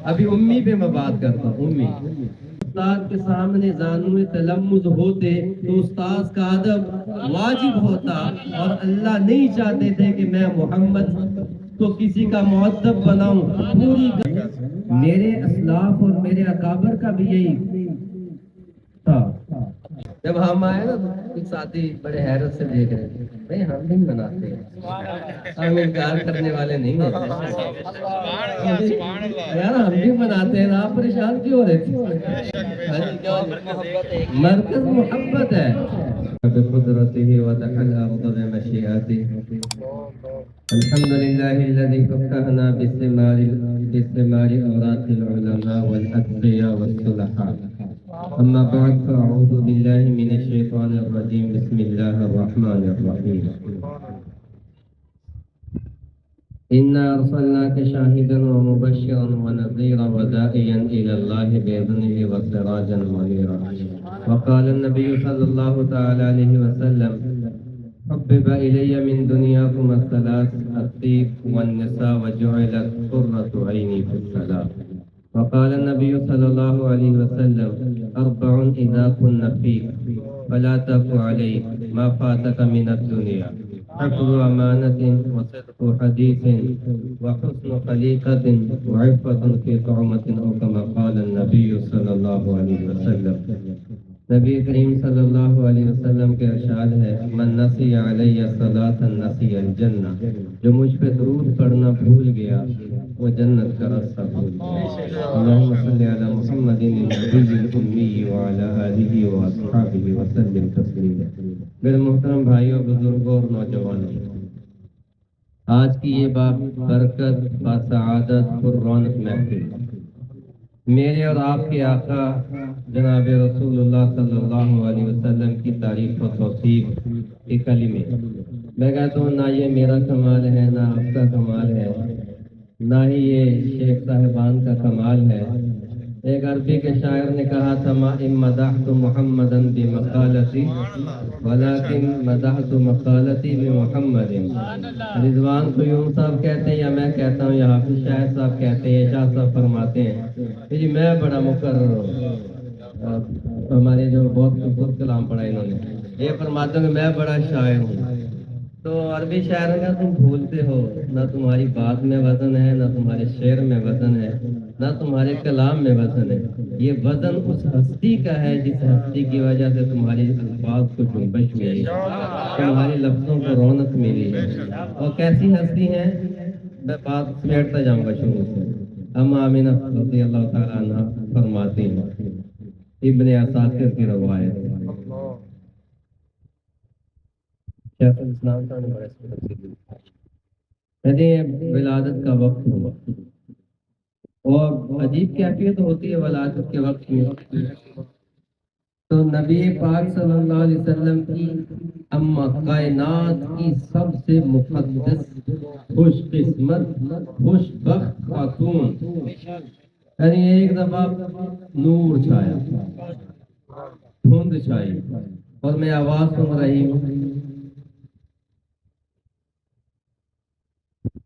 ابھی امی پہ میں بات کرتا ہوں، امی۔ استاد کے سامنے زانوئے تلمذ ہوتے تو استاد کا ادب واجب ہوتا، اور اللہ نہیں چاہتے تھے کہ میں محمد تو کسی کا مؤدب بناؤں پوری۔ میرے اسلاف اور میرے اکابر کا بھی یہی تھا۔ جب ہم آئے نا تو ایک ساتھی بڑے حیرت سے دیکھ رہے تھے، بھائی ہم بھی مناتے ہیں، ہم انکار کرنے والے نہیں ہیں یار، ہم بھی مناتے ہیں، آپ پریشان کیوں ہو رہے تھے؟ مرکز محبت ہے بقدرته وتحل الأرض بمشيئته. الحمد لله الذي فكهنا بثمار أوراق العلماء والأتقياء والصلحاء. أما بعد فأعوذ بالله من الشيطان الرجيم. بسم الله الرحمن الرحيم. إنا أرسلناك شاهدا ومبشرا ونذيرا وداعيا إلى الله بإذنه وسراجا منيرا. وقال النبي صلى الله تعالى عليه وسلم: حبب إلي من دنياكم الثلاث: الطيب والنساء وجعلت قرة عيني في الصلاة. وقال النبي صلى الله عليه وسلم: أربع إذا كن فيك فلا تك عليك ما فاتك من الدنيا: حفظ أمانة وصدق حديث وحسن خليقة وعفة في طعمة، أو كما قال النبي صلى الله عليه وسلم. نبی کریم صلی اللہ علیہ وسلم کے ارشاد ہے: من نسی علی صلاۃ نسی الجنہ، جو مجھ پہ درود پڑھنا بھول گیا وہ جنت کا راستہ بھول گیا۔ اللہم صلی علی محمد النبی الامی وعلی آلہ واصحابہ وسلم تسلیما۔ میرے محترم بھائیوں، بزرگوں اور نوجوانوں، آج کی یہ برکت، باسعادت، پر رونق محفل میرے اور آپ کے آقا جناب رسول اللہ صلی اللہ علیہ وسلم کی تعریف و توصیف کے کلمے، میں کہتا ہوں نہ یہ میرا کمال ہے، نہ آپ کا کمال ہے، نہ ہی یہ شیخ صاحبان کا کمال ہے۔ ایک عربی کے شاعر نے کہا تھا: ما ان مدحت محمدا بمقالتی ولکن مدحت مقالتی بمحمد۔ رضوان قیوم صاحب کہتے ہیں، یا میں کہتا ہوں، یا حافظ شاعر صاحب کہتے ہیں، یا شاہ صاحب فرماتے ہیں کہ جی میں بڑا مقرر ہوں۔ ہمارے جو بہت خوبصورت کلام پڑھا انہوں نے، یہ فرماتے ہیں کہ میں بڑا شاعر ہوں۔ تو عربی شاعر نے کہا تم بھولتے ہو، نہ تمہاری بات میں وزن ہے، نہ تمہارے شعر میں وزن ہے، نہ تمہارے کلام میں وزن ہے۔ یہ وزن اس ہستی کا ہے جس ہستی کی وجہ سے تمہاری الفاظ کو جنبش ملی، تمہارے لفظوں کو رونق ملی ہے۔ اور کیسی ہستی ہے؟ میں بات سمیٹتا جاؤں گا شروع سے۔ اما آمینہ رضی اللہ تعالیٰ عنہ فرماتی ہیں، ابن اساکر کی روایت، شیخ الاسلام صاحب نے بڑا اس کو تفصیل لکھا ہے۔ کہتے ہیں ولادت کا وقت ہوا، اور عجیب کیفیت ہوتی ہے ولادت کے وقت میں۔ تو نبی پاک صلی اللہ علیہ وسلم کی اما، کائنات کی سب سے مقدس، خوش قسمت، خوش بخت خاتون، یعنی ایک دفعہ نور چھایا، دھند چھائی، اور میں آواز سن رہی ہوں،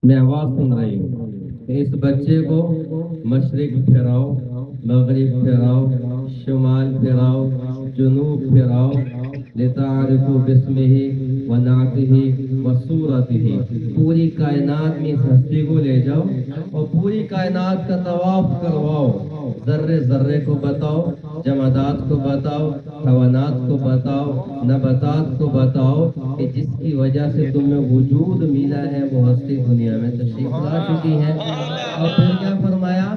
میں آواز سن رہی ہوں کہ اس بچے کو مشرق پھراؤ، مغرب پھراؤ، شمال پھراؤ، جنوب پھراؤ، لتعرفوا باسمہ ونعتہ وصورتہ۔ پوری کائنات میں اس ہستی کو لے جاؤ اور پوری کائنات کا طواف کرواؤ، ذرے ذرے کو بتاؤ، جمادات کو بتاؤ، حیوانات کو بتاؤ، نباتات کو بتاؤ کہ جس کی وجہ سے تمہیں وجود ملا ہے وہ ہستی دنیا میں تشریف لا چکی ہے۔ اور پھر کیا فرمایا؟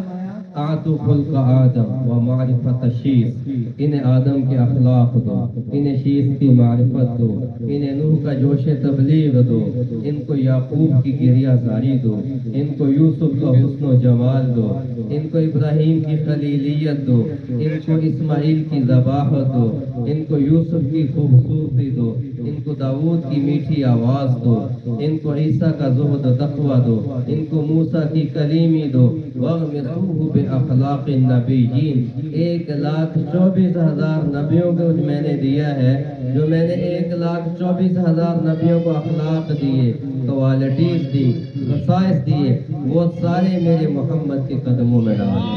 آتو خلق آدم و معرفت شیس، انہیں آدم کے اخلاق دو، انہیں شیس کی معرفت دو، انہیں نوح کا جوش تبلیغ دو، ان کو یعقوب کی گریہ زاری دو، ان کو یوسف کا حسن و جمال دو، ان کو ابراہیم کی خلیلیت دو، ان کو اسماعیل کی ذباحت دو، ان کو یوسف کی خوبصورتی دو، ان کو داؤد کی میٹھی آواز دو، ان کو عیسیٰ کا زہد و تقویٰ دو، ان کو موسیٰ کی کلیمی دو، وَاغْمِسُوهُ اخلاق النبیین، 1,24,000 نبیوں کو میں نے دیا ہے، جو میں نے 1,24,000 نبیوں کو اخلاق دیے، کوالٹیز دی، خصائص دیے، وہ سارے میرے محمد کے قدموں میں ڈالے۔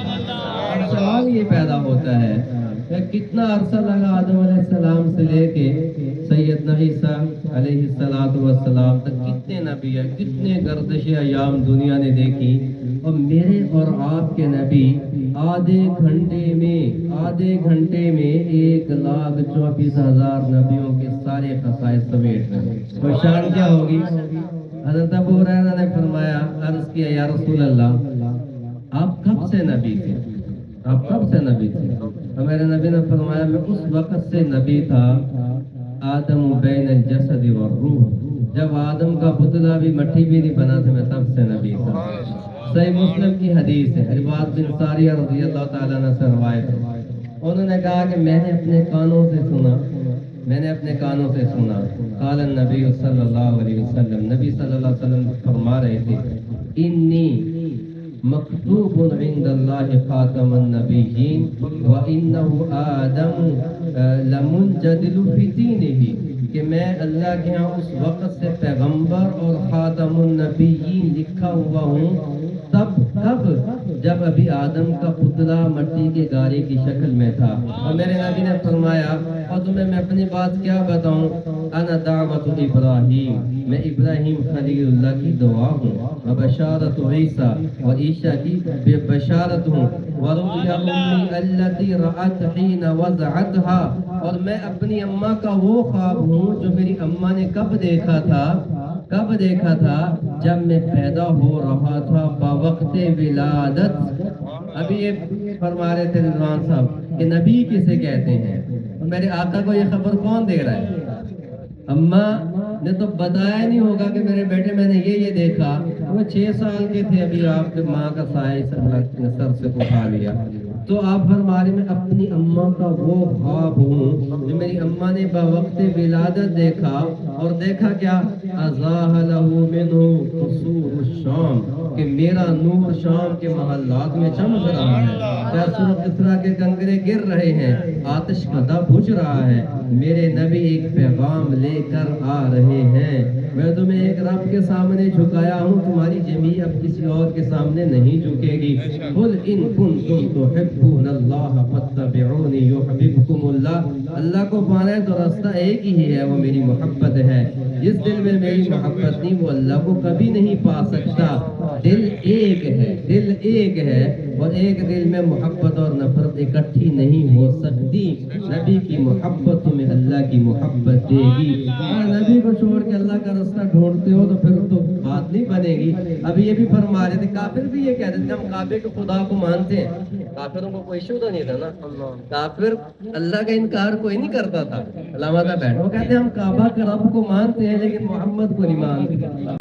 اب سوال یہ پیدا ہوتا ہے کہ کتنا عرصہ لگا آدم علیہ السلام سے لے کے سیدنا عیسیٰ علیہ السلام تک، کتنے نبی ہیں، کتنے گردش ایام دنیا نے دیکھی، اور میرے اور آپ کے نبی آدھے گھنٹے میں 1,24,000 نبیوں کے سارے خصائص سمیٹ رہے ہیں۔ تو شان کیا ہوگی؟ حضرت ابو ہریرہ نے فرمایا، عرض کیا یا رسول اللہ، آپ کب سے نبی تھے؟ آپ کب سے نبی تھے؟ اور میرے نبی نے فرمایا، میں اس وقت سے نبی تھا، آدم بین الجسد والروح، جب آدم کا پتلا بھی مٹی بھی نہیں بنا تھا، میں تب سے نبی تھا۔ صحیح مسلم کی حدیث ہے، عرباض بن ساریہ رضی اللہ تعالیٰ عنہ سے روایت ہے، انہوں نے کہا کہ میں نے اپنے کانوں سے سنا، قال النبی صلی اللہ علیہ وسلم، نبی صلی اللہ علیہ وسلم فرما رہے تھے، انی مکتوب عند اللہ خاتم النبیین وانہ آدم لمنجدل فی دینہ، کہ میں اللہ کے ہاں اس وقت سے پیغمبر اور خاتم النبیین لکھا ہوا ہوں، تب جب ابھی آدم کا پتلا مٹی کے گارے کی شکل میں تھا۔ اور میرے نبی نے فرمایا، اور تمہیں میں اپنی بات کیا بتاؤں، انا دعوت ابراہیم، میں ابراہیم خلیل اللہ کی دعا ہوں، و بشارت عیسیٰ، اور عیسیٰ کی بے بشارت ہوں، ورؤیا امی التی رأت حین وضعتها، اور میں اپنی اماں کا وہ خواب ہوں جو میری اماں نے کب دیکھا تھا، جب میں پیدا ہو رہا تھا بوقت ولادت۔ ابھی یہ فرما رہے تھے رضوان صاحب کہ نبی کسے کہتے ہیں، اور میرے آقا کو یہ خبر کون دے رہا ہے؟ اماں نے تو بتایا نہیں ہوگا کہ میرے بیٹے میں نے یہ دیکھا، وہ 6 سال کے تھے، ابھی آپ کے ماں کا سایہ اللہ نے سر سے اٹھا لیا۔ تو آپ فرما رہے، میں اپنی اماں کا وہ خواب ہوں جو میری اماں نے بوقت ولادت دیکھا، اور دیکھا کیا، ازاح لہ منہ قصور الشام، کہ میرا نور شام کے محلات میں چمک رہا ہے، کسرا کسرا کے کنگرے گر رہے ہیں، آتش کدا بجھ رہا ہے، میرے نبی ایک پیغام لے کر آ رہے ہیں، میں تمہیں ایک رب کے سامنے جھکایا ہوں، تمہاری جمی اب کسی اور کے سامنے نہیں جھکے گی۔ قل ان کنتم تحبون اللہ فاتبعونی یحببکم اللہ، اللہ کو پانا ہے تو راستہ ایک ہی ہے، وہ میری محبت ہے، جس دل میں میری محبت نہیں وہ اللہ کو کبھی نہیں پا سکتا۔ دل ایک ہے اور ایک دل میں محبت اور نفرت اکٹھی نہیں ہو سکتی۔ نبی کی محبت تمہیں اللہ کی محبت دے گی، اور نبی کو چھوڑ کے اللہ کا راستہ ڈھونڈتے ہو تو پھر تو بات نہیں بنے گی۔ اب یہ بھی فرما رہے تھے، کافر بھی یہ کہتے تھے ہم کعبے کے خدا کو مانتے ہیں، کافروں کو کوئی ایشو نہیں تھا نا، کافر اللہ کا انکار کوئی نہیں کرتا تھا، علامہ صاحب وہ کہتے ہیں ہم کعبہ کے رب کو مانتے ہیں لیکن محمد کو نہیں مانتے۔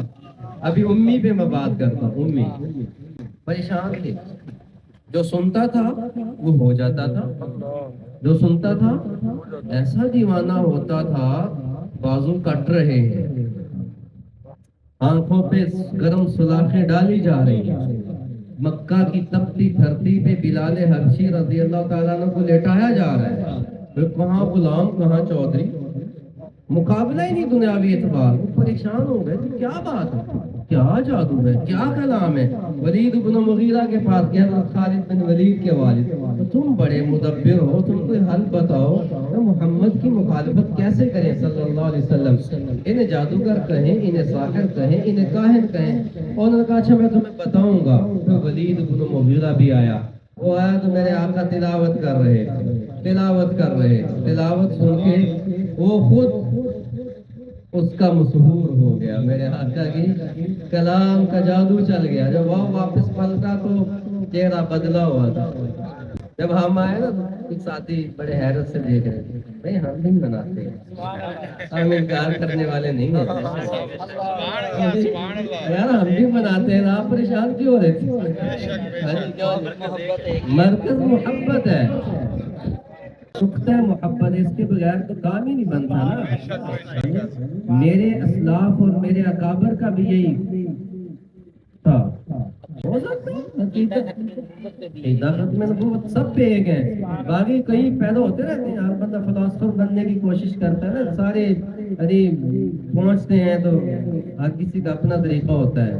ابھی امی پہ میں بات کرتا ہوں، امی پریشان تھے، جو سنتا تھا وہ ہو جاتا تھا، جو سنتا تھا ایسا دیوانہ ہوتا تھا، بازو کٹ رہے ہیں، آنکھوں پہ گرم سلاخیں ڈالی جا رہی ہیں، مکہ کی تپتی دھرتی پہ بلال حبشی رضی اللہ تعالیٰ عنہ کو لٹایا جا رہا ہے، پھر کہاں غلام کہاں چودھری، مقابلہ ہی نہیں دنیاوی اعتبار، وہ پریشان ہو گئے کہ کیا بات ہے، کیا جادو ہے، کیا کلام ہے۔ ولید بن مغیرہ کے پاس گیا، خالد بن ولید کے والد، تم بڑے مدبر ہو، تم کوئی حل بتاؤ، محمد کی مخالفت کیسے کریں صلی اللہ علیہ وسلم، انہیں جادوگر کہیں، انہیں ساحر کہیں، انہیں کاہن کہیں۔ اور انہوں نے کہا اچھا میں تمہیں بتاؤں گا۔ پھر ولید بن مغیرہ بھی آیا، وہ آیا تو میرے آقا تلاوت کر رہے، تلاوت سن کے وہ خود اس کا مسحور ہو گیا، میرے آقا کی کلام کا جادو چل گیا۔ جب وہ واپس پلٹا تو چہرہ بدلا ہوا تھا۔ جب ہم آئے نا تو ایک ساتھی بڑے حیرت سے دیکھ رہے تھے، بھائی ہم بھی مناتے ہیں، ہم انکار کرنے والے نہیں ہیں یار، ہم بھی مناتے ہیں، آپ پریشان کیوں ہو رہے تھے؟ مرکز محبت ہے، سکھتا ہے محبت، اس کے بغیر تو کام ہی نہیں بنتا نا۔ میرے اسلاف اور میرے اکابر کا بھی یہی تھا، ہو سکتا ہے عقیدہ ختم نبوت سب پہ ایک ہے، باقی کئی پیدا ہوتے رہتے ہیں، ہر بندہ فلاسفر بننے کی کوشش کرتا ہے نا، سارے پہنچتے ہیں تو ہر کسی کا اپنا طریقہ ہوتا ہے،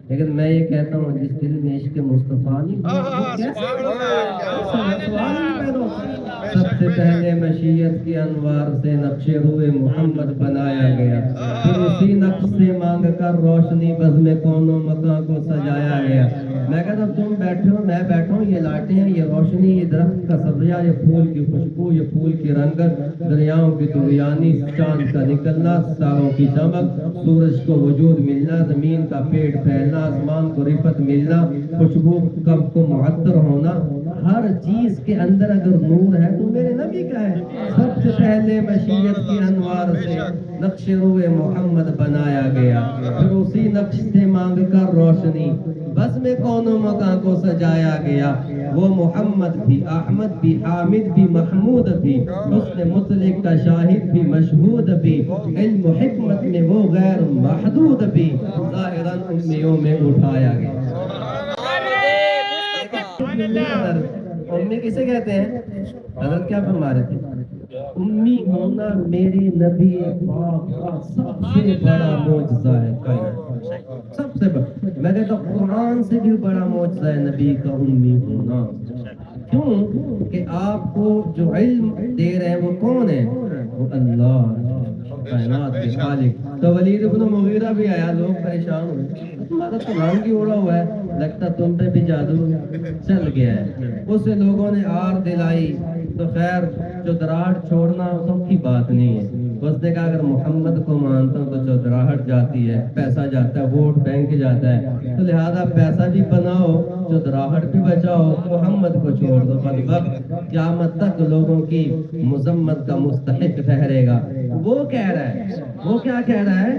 لیکن میں یہ کہتا ہوں جس دل میں عشق مصطفیٰ نہیں وہ کیسے سوال ہی نہیں پیدا ہوتا۔ سب سے پہلے مشیت کی انوار سے نقش روئے محمد بنایا گیا، پھر اسی نقش سے مانگ کر روشنی بزم کونوں مکان کو سجایا گیا۔ میں کہتا ہوں تم بیٹھے ہو میں بیٹھا ہوں، یہ لائٹیں ہیں، یہ روشنی، یہ درخت کا سبزہ، یہ پھول کی خوشبو، یہ پھول کی رنگت، دریاؤں کی طغیانی، چاند کا نکلنا، ستاروں کی چمک، سورج کو وجود ملنا، زمین کا پیٹ پھیلنا، آسمان کو رفت ملنا، خوشبو کب کو معطر ہونا، ہر چیز کے اندر اگر نور ہے تو میرے نبی کا ہے۔ سب سے پہلے مشیت کی انوار سے نقش روئے محمد بنایا گیا، پھر اسی نقش سے مانگ کر روشنی بس میں کونوں مکان کو سجایا گیا۔ وہ محمد بھی، احمد بھی، حامد بھی، محمود بھی، حسن مطلق کا شاہد بھی، مشہود بھی، علم و حکمت میں وہ غیر محدود بھی، ظاہراً امیوں میں اٹھایا گیا۔ امی کسے کہتے ہیں؟ حضرت کیا فرما رہے تھے؟ امی ہونا میرے نبی پاک کا سب سے بڑا معجزہ ہے کائنات، سب سے بڑا، میں کہتا ہوں قرآن سے بھی بڑا معجزہ ہے نبی کا امی ہونا۔ کیوں کہ آپ کو جو علم دے رہے ہیں وہ کون ہے؟ وہ اللہ کائنات کے خالق۔ تو ولید ابن مغیرہ بھی آیا، لوگ پریشان ہوئے، تمہارا تو رنگ ہی اڑا ہوا ہے، لگتا تم پہ بھی جادو چل گیا ہے۔ اس سے لوگوں نے آر دلائی، تو خیر چودراہٹ چھوڑنا سب کی بات نہیں ہے، اس نے کہا اگر محمد کو مانتا ہوں تو چودراہٹ جاتی ہے، پیسہ جاتا ہے، ووٹ بینک جاتا ہے، تو لہذا پیسہ بھی بناؤ، چودراہٹ بھی بچاؤ، محمد کو چھوڑ دو، بدبخت قیامت تک لوگوں کی مذمت کا مستحق ٹھہرے گا۔ وہ کہہ رہا ہے، وہ کیا کہہ رہا ہے؟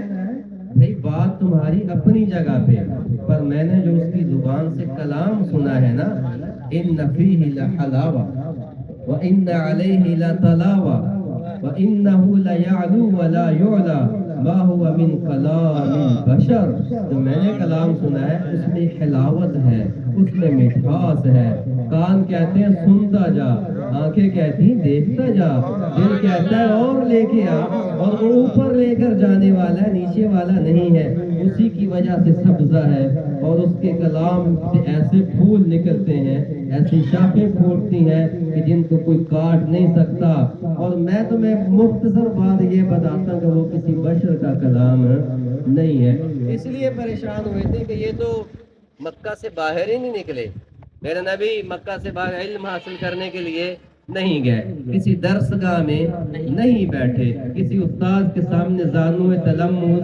بھئی بات تمہاری اپنی جگہ پہ، پر میں نے جو اس کی زبان سے کلام سنا ہے نا، ان فیہ لحلاوہ وان علیہ لطلاوہ وانہ لیعلو ولا یعلی ما هو من کلام البشر، جو میں نے کلام سنا ہے اس میں حلاوت ہے، اس میں مٹھاس ہے، کان کہتے ہیں سنتا جا، آنکھیں کہتی ہیں دیکھتا جا، دل کہتا ہے اور لے کے آ، اور وہ اوپر لے کر جانے والا ہے، نیچے والا نہیں ہے، اسی کی وجہ سے سبزہ ہے، اور اس کے کلام سے ایسے پھول نکلتے ہیں، ایسی شاخیں پھوٹتی ہیں کہ جن کو کوئی کاٹ نہیں سکتا۔ اور میں تمہیں مختصر بات یہ بتاتا ہوں کہ وہ کسی بشر کا کلام نہیں ہے۔ اس لیے پریشان ہوئے تھے کہ یہ تو مکہ سے باہر ہی نہیں نکلے، میرے نبی مکہ سے باہر علم حاصل کرنے کے لیے نہیں گئے، کسی درس گاہ میں نہیں بیٹھے، کسی استاد کے سامنے زانوِ تلمذ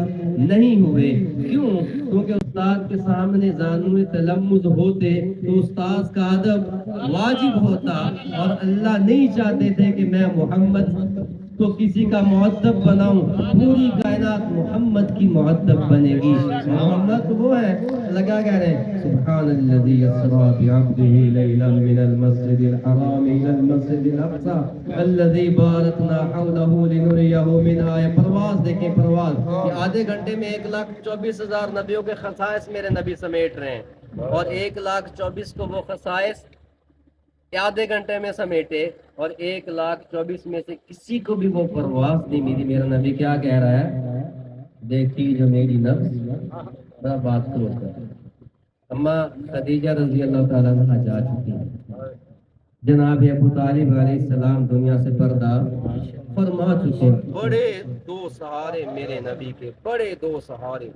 نہیں ہوئے۔ کیوں؟ کیونکہ استاد کے سامنے زانوِ تلمذ ہوتے تو استاد کا ادب واجب ہوتا، اور اللہ نہیں چاہتے تھے کہ میں محمد تو کسی کا معدب بناؤں، پوری کائنات محمد کی معدب بنے گی۔ محمد وہ ہے، لگا کہہ رہے ہیں سبحان الذی اسریٰ بعبدہ لیلا من المسجد الحرام الی المسجد الاقصی الذی بارکنا حولہ لنریہ من آیہ۔ پرواز دیکھیں، پرواز، یہ آدھے گھنٹے میں 1,24,000 نبیوں کے خصائص میرے نبی سمیٹ رہے ہیں، اور 1,24,000 کو وہ خصائص آدھے گھنٹے میں سمیٹے، اور 1,24,000 میں سے کسی کو بھی وہ پرواز نہیں ملی۔ میرا نبی کیا کہہ رہا ہے؟ دیکھی جو میری نفس، بڑا بات کرو کر، اما خدیجہ رضی اللہ تعالیٰ عنہ جا چکی ہیں، جناب ابو طالب علیہ السلام دنیا سے پردہ فرما چکے ہیں۔ بڑے دو سہارے میرے نبی کے، بڑے دو سہارے،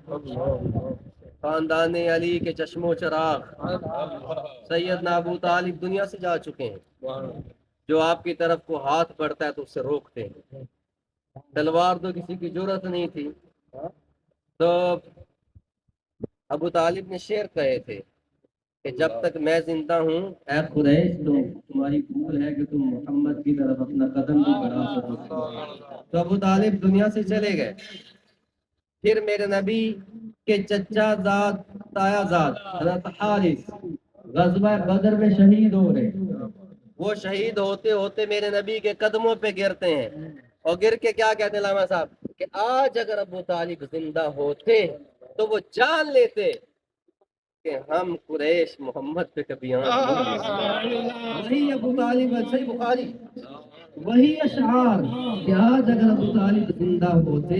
خاندان علی کے چشم و چراغ سیدنا ابو طالب دنیا سے جا چکے ہیں، جو آپ کی طرف کو ہاتھ بڑھتا ہے تو اسے روکتے ہیں، تلوار تو کسی کی جرت نہیں تھی، تو ابو طالب نے شعر کہے تھے کہ جب تک میں زندہ ہوں اے قریش تمہاری بھول ہے کہ تم محمد کی طرف اپنا قدم بھی بڑھا سکو۔ تو ابو طالب دنیا سے چلے گئے، پھر میرے نبی کے چچا زاد تایا زاد حضرت حارث غزوہ بدر میں شہید ہو رہے، وہ شہید ہوتے ہوتے میرے نبی کے قدموں پہ گرتے ہیں، اور گر کے کیا کہتے ہیں علامہ صاحب کہ آج اگر ابو طالب زندہ ہوتے تو وہ جان لیتے کہ ہم قریش محمد پہ کبھی آنکھ نہیں آئی۔ وہی ابو طالب صحیح بخاری، وہی اشعار کہ آج اگر ابو طالب زندہ ہوتے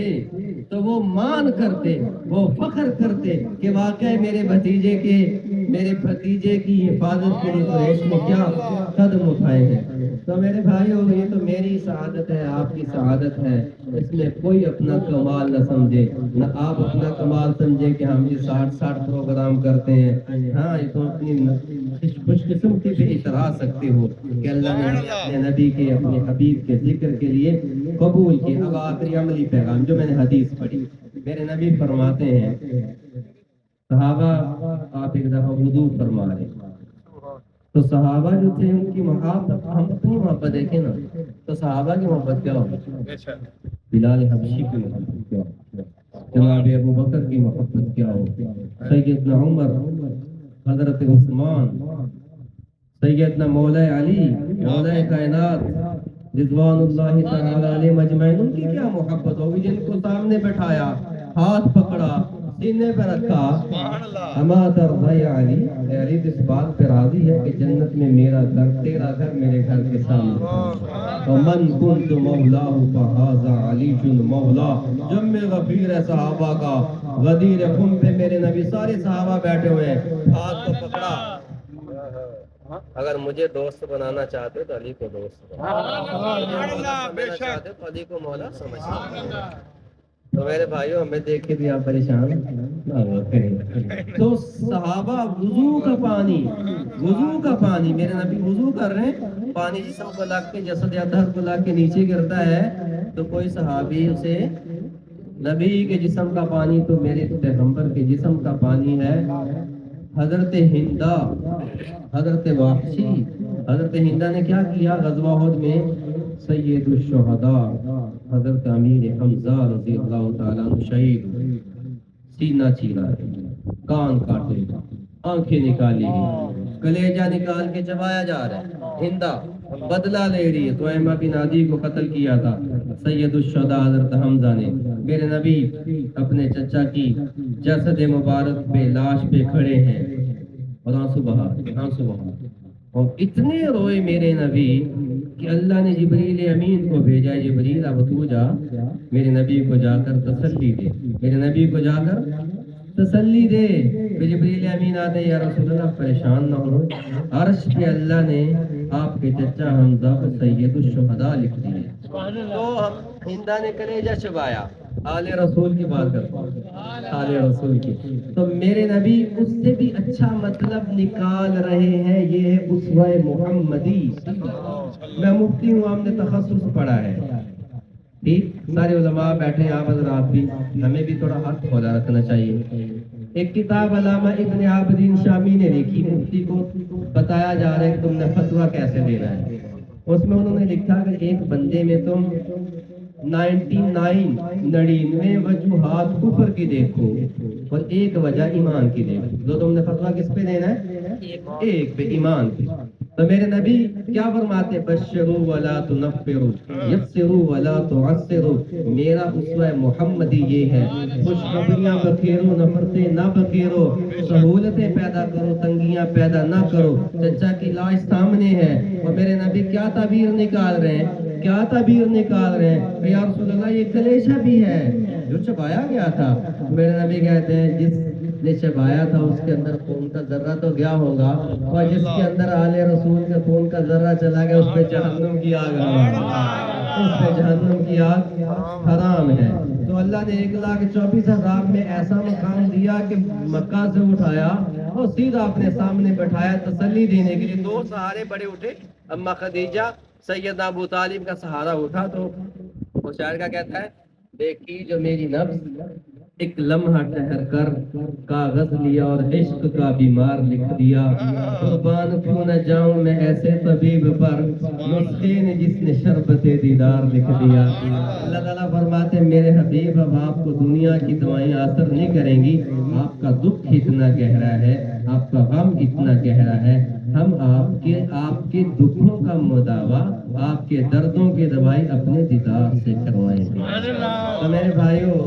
تو وہ مان کرتے، وہ فخر کرتے کہ واقعی میرے بھتیجے کی حفاظت کے لیے قریش نے کیا قدم اٹھائے ہیں۔ تو میرے بھائیو، یہ تو میری سعادت ہے، آپ کی سعادت ہے، اس میں کوئی اپنا کمال نہ سمجھے، نہ آپ اپنا کمال سمجھے کہ ہم یہ 60 پروگرام کرتے ہیں۔ ہاں، یہ تو اپنی خوش قسمتی پہ اترا سکتے ہو کہ اللہ نے اپنے نبی کے، اپنے حبیب کے ذکر کے لیے قبول کیا۔ اب آخری عملی پیغام جو میں نے حدیث پڑھی، میرے نبی فرماتے ہیں، صحابہ آپ ایک دفعہ وضو فرما رہے، تو صحابہ جو تھے ان کی محبت، ہم اپنی محبت دیکھیں نا تو صحابہ کی محبت کیا ہوگی، بلال حبشی کی محبت کیا ہوگی، جناب ابو بکر کی محبت کیا ہوگی، سیدنا عمر، حضرت عثمان، سیدنا مولا علی، مولا کائنات رضوان اللہ تعالی علیہ مجمعین، ان کی کیا محبت ہوگی جن کو سامنے بٹھایا، ہاتھ پکڑا، سینے پہ رکھا۔ اما ترضی علی، اے علی اس بات پہ راضی ہے کہ جنت میں میرا گھر، تیرا گھر میرے گھر کے سامنے۔ ومن کنت مولاه فهذا علی مولا، جم غفیر ہے صحابہ کا، غدیر خم پہ میرے نبی، سارے صحابہ بیٹھے ہوئے ہیں، ہاتھ کو پکڑا۔ اگر مجھے دوست بنانا چاہتے تو علی کو دوست بنانا چاہتے تو علی کو مولا سمجھتے۔ تو میرے بھائیوں، ہمیں دیکھ کے بھی آپ پریشان نہ ہو تو صحابہ وضو کا پانی، وضو کا پانی، میرے نبی وضو کر رہے ہیں، پانی جسم کو لگ کے، جسد اطہر کو لگ کے نیچے گرتا ہے تو کوئی صحابی اسے، نبی کے جسم کا پانی تو میرے پیغمبر کے جسم کا پانی ہے۔ حضرت ہندہ، حضرت وحشی، حضرت ہندہ نے کیا کیا غزوہ احد میں، سید الشہداء حضرت امیر حمزہ رضی اللہ تعالیٰ عنہ شہید ہوئے، سینہ چیرا ہے، کان کاٹے، آنکھیں نکالی گئی، کلیجہ نکال کے چبایا جا رہا ہے، ہندہ بدلہ لے رہی ہے، طعیمہ بن عدی کو قتل کیا تھا سید الشہداء حضرت حمزہ نے۔ میرے نبی اپنے چچا کی جسد مبارک پہ، لاش پہ کھڑے ہیں اور آنسو بہا، اور اتنے روئے میرے نبی کہ اللہ نے جبریل امین کو بھیجا، جبریل اب تو جا میرے نبی کو جا کر تسلی دے، میرے نبی کو جا کر تسلی دے۔ پھر جبریل امین آتے، یا رسول اللہ پریشان نہ ہو، عرش پہ اللہ نے آپ کے چچا حمزہ کو سید الشہداء لکھ دیے۔ تو ہندہ نے کلیجہ چبایا، آل رسول کی بات کرتا ہوں، آل رسول کی، تو میرے نبی اس سے بھی اچھا مطلب نکال رہے ہیں، یہ ہے اسوہ محمدی۔ میں مفتی ہوں، ہم نے تخصص پڑھا ہے، ٹھیک، سارے علماء بیٹھے ہیں، آپ حضرات بھی، ہمیں بھی تھوڑا ہاتھ کھولا رکھنا چاہیے۔ ایک کتاب علامہ ابن عابدین شامی نے لکھی، مفتی کو بتایا جا رہا ہے کہ تم نے فتویٰ کیسے دینا ہے۔ اس میں انہوں نے لکھا کہ ایک بندے میں تم 99 وجوہات کفر کی دیکھو اور ایک وجہ ایمان کی دیکھو، جو تم نے فتویٰ کس پہ دینا ہے، ایک پہ، ایمان پہ۔ تو میرے نبی کیا فرماتے، بشروا ولا تنفروا، یسروا ولا تعسروا، میرا اسوہ محمدی یہ ہے، خوشخبریاں بکھیرو، نفرتیں نہ بکھیرو، سہولتیں پیدا کرو، تنگیاں پیدا نہ کرو۔ چچا کی لاش سامنے ہے اور میرے نبی کیا تعبیر نکال رہے ہیں، کیا تعبیر نکال رہے ہیں کہ یا رسول اللہ یہ کلیجہ بھی ہے جو چبایا گیا تھا۔ میرے نبی کہتے ہیں جس نے چبایا تھا اس کے اندر خون کا ذرہ تو گیا ہوگا، اور جس کے اندر آل رسول کے خون کا ذرہ چلا گیا اس پہ جہنم کی آگ حرام، اس پہ جہنم کی آگ حرام ہے۔ تو اللہ نے 1,24,000 میں ایسا مقام دیا کہ مکہ سے اٹھایا اور سیدھا اپنے سامنے بٹھایا تسلی دینے کے لیے۔ دو سہارے بڑے اٹھے، اما خدیجہ، سیدنا ابو طالب کا سہارا اٹھا تو وہ شاعر کا کہتا ہے، دیکھی جو میری نفس ایک لمحہ ٹھہر کر، کاغذ لیا اور عشق کا بیمار لکھ دیا، قربان کیوں نہ جاؤں میں ایسے طبیب پر، نسخے نے جس نے شربت دیدار لکھ دیا۔ اللہ تعالیٰ فرماتے ہیں میرے حبیب اب آپ کو دنیا کی دوائیں اثر نہیں کریں گی، آپ کا دکھ اتنا گہرا ہے، آپ کا غم اتنا گہرا ہے، ہم آپ کے دکھوں کا مداوا، آپ کے دردوں کی دوائی اپنے دیدار سے کروائیں گے۔ تو میرے بھائیوں،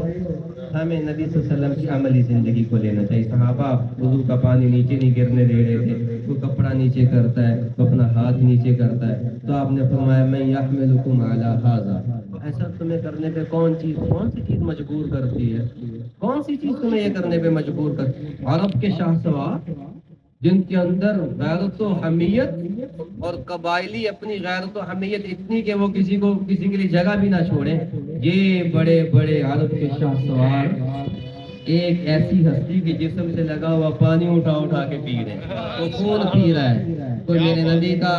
ہمیں نبی صلی اللہ علیہ وسلم کی عملی زندگی کو لینا چاہیے۔ صحابہ وضو کا پانی نیچے نہیں گرنے دے رہے تھے، کوئی کپڑا نیچے کرتا ہے تو اپنا ہاتھ نیچے کرتا ہے، تو آپ نے فرمایا میں یحملکم علی ھذا، ایسا تمہیں کرنے پہ کون سی چیز مجبور کرتی ہے؟ کون سی چیز تمہیں یہ کرنے پہ مجبور کرتی ہے؟ عرب کے شاہ سوار جن کے اندر غیرت و حمیت اور قبائلی اپنی غیرت و حمیت اتنی کہ وہ کسی کے لیے جگہ بھی نہ چھوڑیں، یہ بڑے بڑے عرب کے شاہ سوار ایک ایسی ہستی کے جسم سے لگا ہوا پانی اٹھا اٹھا کے پی رہے ہیں، وہ خون پی رہا ہے، کوئی میرے نبی کا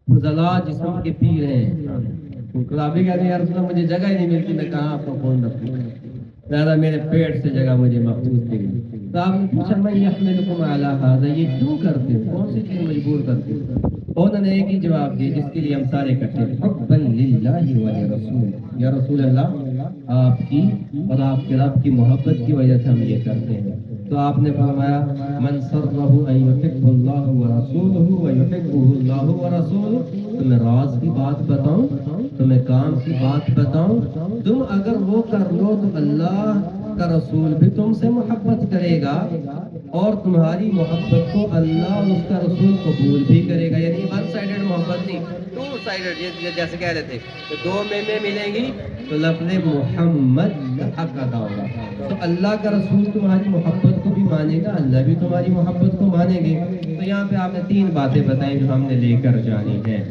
فضلات جسم کے پی رہے ہیں۔ کلابی کہتے ہیں یا رسول اللہ مجھے جگہ ہی نہیں ملتی، میں کہاں آپ کا خون رکھوں، زیادہ میرے پیٹ سے جگہ مجھے مخصوص نہیں ہے۔ تو آپ نے پوچھا میں یحملکم علی ھذا، یہ کیوں کرتے ہو، کون سی چیز مجبور کرتے ہو؟ انہوں نے ایک ہی جواب دیا جس کے لیے ہم سارے اکٹھے ہیں، حبا للہ ولرسول، یا رسول اللہ آپ کی اور آپ کے رب کی محبت کی وجہ سے ہم یہ کرتے ہیں۔ تو آپ نے فرمایا من سرہ ان یحب اللہ ورسولہ ویحبہ اللہ ورسولہ، تمہیں راز کی بات بتاؤں، تمہیں کام کی بات بتاؤں، تم اگر وہ کر لو تو اللہ کا رسول بھی تم سے محبت کرے گا اور تمہاری محبت کو اللہ اور اس کا رسول قبول بھی کرے گا، یعنی ون سائیڈڈ محبت نہیں، ٹو سائیڈڈ، جیسے کہہ رہے تھے کہ دو میں ملیں گی تو لفظ محمد کا حق ادا ہوگا، تو اللہ کا رسول تمہاری محبت کو بھی مانے گا، اللہ بھی تمہاری محبت کو مانیں گے۔ تو یہاں پہ آپ نے تین باتیں بتائیں جو ہم نے لے کر جانی ہے۔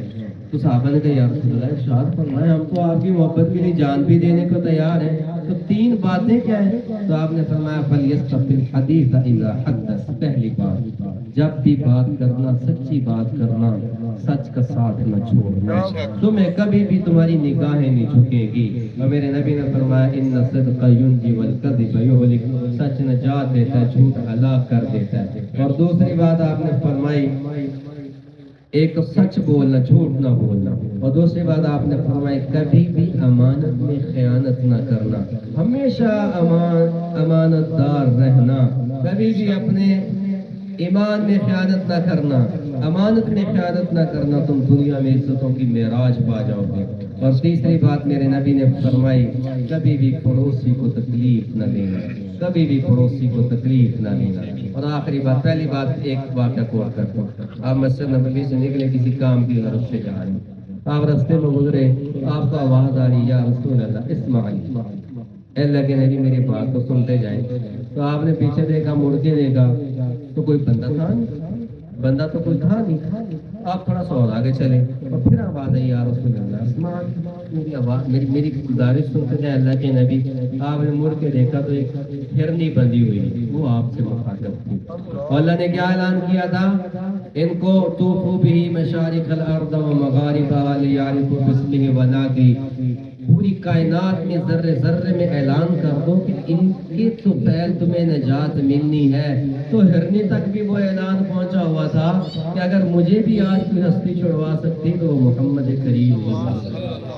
تو صحابہ نے کہا یا رسول اللہ ارشاد فرمائے، ہم تو آپ کی محبت کے لیے جان بھی دینے کو تیار ہیں، تو تین باتیں کیا ہیں؟ تو آپ نے فرمایا فلیستقل الحدیث اذا حدث، پہلی بات جب بھی بات کرنا سچی بات کرنا، سچ کا ساتھ نہ چھوڑنا، تمہیں کبھی بھی تمہاری نگاہیں نہیں جھکے گی، اور میرے نبی نے فرمایا ان الصدق ینجی والکذب یہلک، سچ نجات دیتا ہے، جھوٹ ہلاک کر دیتا ہے۔ اور دوسری بات آپ نے فرمائی ایک تو سچ بولنا، جھوٹ نہ بولنا، اور دوسری بات آپ نے فرمائی کبھی بھی امانت میں خیانت نہ کرنا، ہمیشہ امانت دار رہنا، کبھی بھی اپنے ایمان میں خیانت نہ کرنا، امانت میں خیانت نہ کرنا، تم دنیا میں عزتوں کی معراج پا جاؤ گے۔ اور تیسری بات میرے نبی نے فرمائی کبھی بھی پڑوسی کو تکلیف نہ دینا، کبھی بھی پڑوسی کو تکلیف نہ دینا۔ اور آخری بات، پہلی بات ایک واقعہ کوٹ کرتا ہوں، آپ مسجد نبوی سے نکلے کسی کام کی غرض سے جا رہے ہیں، آپ رستے میں گزرے، آپ کو آواز آ رہی یا رسول اللہ اسمعی، اے اللہ کے نبی میری بات کو سنتے جائیں، تو آپ نے پیچھے دیکھا، مڑ کے دیکھا تو کوئی بندہ تھا نہیں، بندہ تو کوئی تھا نہیں، آپ تھوڑا سا اور آگے چلے اور پھر آواز آئی یا رسول اللہ اسمعی، میری آواز میری گزارش سنتے جائیں اللہ کے نبی۔ آپ نے مڑ کے دیکھا تو ایک ہرنی بندھی ہوئی، وہ آپ سے مخاطب تھی، اور اللہ نے کیا اعلان کیا تھا ان کو طوفوا بہ مشارق الارض ومغاربها لیعرفوا باسمہ ونادی، پوری کائنات میں ذرے ذرے میں اعلان کر دو کہ ان کے تو پہل تمہیں نجات ملنی ہے۔ تو ہرنی تک بھی وہ اعلان پہنچا ہوا تھا کہ اگر مجھے بھی آج کوئی ہستی چھڑوا سکتی تو وہ محمد کریم ہوگا۔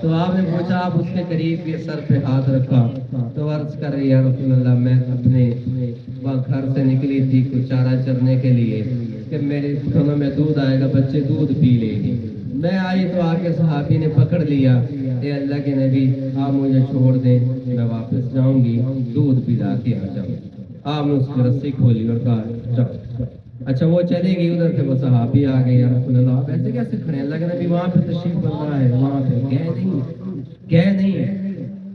تو آپ نے پوچھا، آپ اس کے قریب یہ سر پہ ہاتھ رکھا تو عرض کر رہی ہے رسول اللہ میں اپنے گھر سے نکلی تھی کچھ چارہ چرنے کے لیے کہ میرے کھانوں میں دودھ آئے گا، بچے دودھ پی لیں گے، میں آئی تو آ کے صحابی نے پکڑ لیا، اے اللہ کے نبی آپ مجھے چھوڑ دیں، میں واپس جاؤں گی، دودھ پلا کے آ جاؤں۔ آپ نے اس کی رسی کھولی اور کہا جاؤ۔ اچھا وہ چلے گئی، ادھر سے وہ صحابی آ گئے، یا رسول اللہ آپ ایسے کیسے کھڑے ہیں، اللہ کے نبی وہاں پہ تشریف فرما ہے، وہاں پہ گئے نہیں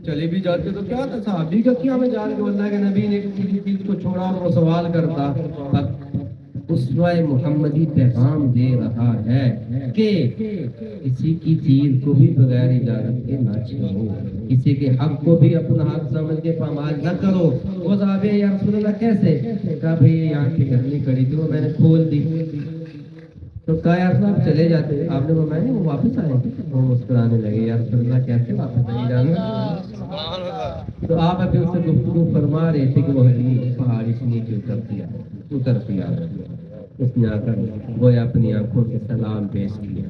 چلے بھی جاتے تو کیا تھا، صحابی کا کیا میں جان کے اللہ کے نبی نے کسی چیز کو چھوڑا اور وہ سوال کرتا۔ اسوہ محمدی پیغام دے رہا ہے کہ کسی کی چیز کو بھی بغیر اجازت کے نہ چھیڑو، کسی کے حق کو بھی اپنا حق سمجھ کے پامال نہ کرو۔ وہ صحابی یا رسول اللہ کیسے؟ کہا بھئی یہاں کی گھرنی کڑی تھی وہ میں نے کھول دی، تو کہا یا رسول اللہ چلے جاتے، آپ نے فرمایا نہیں وہ واپس آئے، وہ مسکرانے لگے یا رسول اللہ کیسے واپس آئے جانا؟ تو آپ ابھی اس سے گفتگو فرما رہے تھے کہ وہ ہرنی پہاڑی سے نیچے اترتی آ رہی، اس نے آ کر وہ اپنی آنکھوں سے سلام پیش کیا،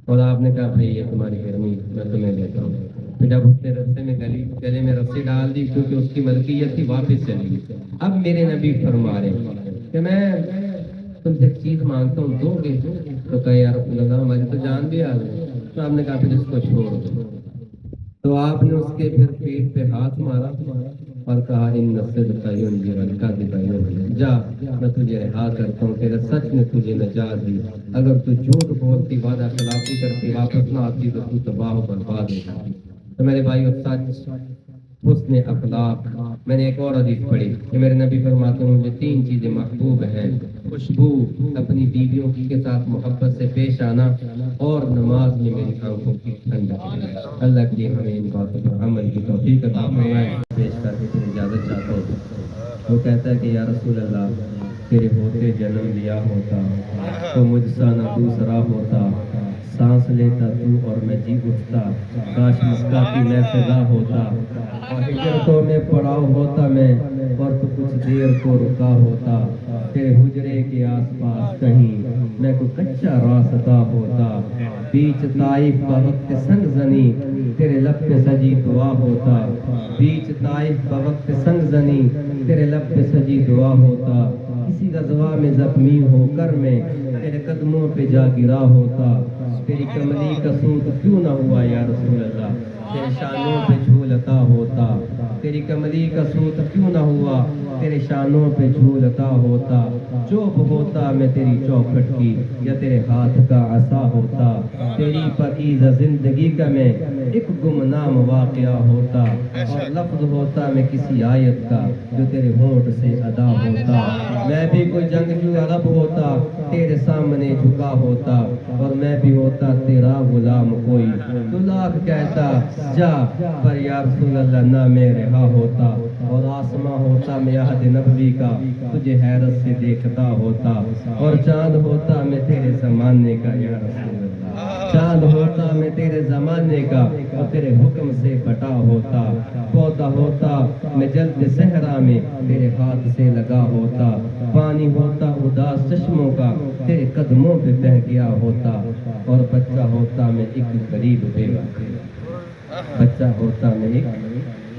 اور آپ نے کہا بھئی یہ تمہاری ہرنی میں تمہیں دیتا ہوں۔ پھر جب اس نے رسے میں گلے میں رسی ڈال دی کیونکہ اس کی ملکیت تھی، واپس چلی گئی۔ اب میرے نبی فرما رہے کہ میں تم سے ایک چیز مانگتا ہوں، دو گے؟ تو کہا یا رسول اللہ ہماری تو جان بھی آ گئی۔ تو آپ نے کہا پھر اس کو چھوڑ دو۔ تو آپ نے اس کے پھر پیٹ پہ ہاتھ مارا اور کہا ان الصدق ینجی والکذب یہدی، جا میں تجھے رہا کرتا ہوں، تیرے سچ نے تجھے نجات دی، اگر تو جھوٹ بولتی، وعدہ خلافی کرتی، واپس نہ آتی تو تو تباہ و برباد ہو جاتی۔ تو میرے بھائیو، سچ، حسن اخلاق۔ میں نے ایک اور حدیث پڑھی کہ میرے نبی فرماتے ہیں مجھے 3 چیزیں محبوب ہیں: خوشبو، اپنی بیویوں کے ساتھ محبت سے پیش آنا، اور نماز میں میری آنکھوں کی ٹھنڈک۔ اللہ کے لیے ہمیں ان باتوں پر عمل کی توفیق عطا فرمائے۔ پیش کر کے پھر اجازت چاہتا ہوں۔ وہ کہتا ہے کہ یا رسول اللہ، تیرے ہوتے جنم لیا ہوتا تو مجھ سا نہ دوسرا ہوتا، سانس لیتا تو اور میں جی اٹھتا، کاش مسکراتی میں فضا ہوتا، اور ہجرتوں میں پڑاؤ ہوتا میں، اور تو کچھ دیر کو رکا ہوتا، تیرے حجرے کے آس پاس کہیں میں کو کچا راستہ ہوتا، بیچ طائف کا وقت سنگ زنی تیرے لب پہ سجی دعا ہوتا، بیچ طائف کا وقت سنگ زنی تیرے لب پہ سجی دعا ہوتا، کسی غزوہ میں زخمی ہو کر میں تیرے قدموں پہ جا گرا ہوتا، تیری کملی کا سوت کیوں نہ ہوا یا رسول اللہ، تیرے شانوں پہ جھولتا ہوتا، تیری کملی کا سوت کیوں نہ ہوا، تیرے شانوں پہ جھولتا ہوتا، چوب ہوتا میں تیری چوکھٹ کی یا تیرے ہاتھ کا عصا ہوتا، تیری پاکیزہ زندگی کا میں ایک گمنام واقعہ ہوتا، اور لفظ ہوتا میں کسی آیت کا جو تیرے ہونٹ سے ادا ہوتا، میں بھی کوئی جنگجو عرب ہوتا تیرے سامنے جھکا ہوتا، اور میں بھی ہوتا تیرا غلام کوئی تو لاکھ کہتا جا، پر یا رسول اللہ نہ میں رہا ہوتا، اور آسماں ہوتا میں عہد نبوی کا تجھے حیرت سے دیکھتا ہوتا، اور چاند ہوتا میں تیرے زمانے کا یا رسول اللہ، چاند ہوتا میں تیرے زمانے کا اور تیرے حکم سے بٹا ہوتا، پودا ہوتا میں جلد صحرا میں تیرے ہاتھ سے لگا ہوتا، پانی ہوتا اداس چشموں کا تیرے قدموں پہ بہہ گیا ہوتا، اور بچہ ہوتا میں ایک غریب بیوہ، بچہ ہوتا میں ایک،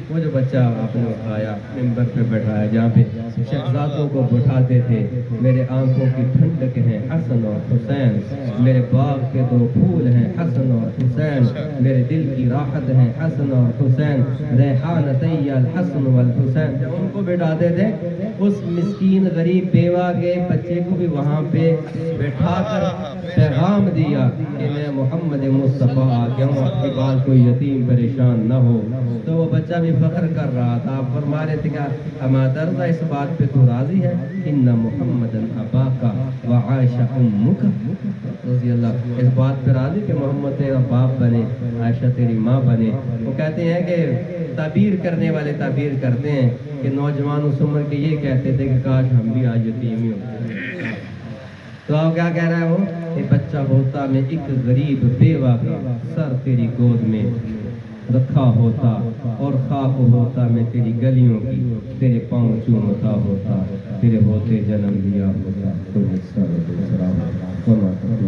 وہ جو بچہ آپ نے اٹھایا ممبر پہ بٹھایا جہاں پہ شہزادوں کو بٹھاتے تھے، میرے آنکھوں کی ٹھنڈک ہیں حسن اور حسین، میرے باغ کے 2 پھول ہیں حسن اور حسین، میرے دل کی راحت ہیں حسن اور حسین، ریحانتی الحسن والحسین، جب ان کو بٹھاتے تھے اس مسکین غریب بیوہ کے بچے کو بھی وہاں پہ بٹھا کر پیغام دیا کہ میں محمد مصطفیٰ آ گیا ہوں، آپ کے بعد کوئی یتیم پریشان نہ ہو، تو وہ بچہ بھی فخر کر رہا تھا، آپ فرما رہے تھے کہ اما ترضیٰ، اس بات پہ تو راضی ہے، ان محمدًا اباک وعائشہ امک، رضی اللہ، اس بات پہ راضی کہ محمد تیرا باپ بنے، عائشہ تیری ماں بنے۔ وہ کہتے ہیں کہ تعبیر کرنے والے تعبیر کرتے ہیں کہ نوجوان اس عمر کے یہ کہتے تھے کہ کاش ہم بھی آج یتیم ہی ہوتے۔ تو آپ کیا کہہ رہا ہے وہ کہ بچہ ہوتا میں ایک غریب بیوہ کا سر تیری گود میں رکھا ہوتا، اور خاک ہوتا میں تیری گلیوں کی تیرے پاؤں چومتا ہوتا، تیرے ہوتے جنم لیا ہوتا، تجھے سر دوسرا ہوتا۔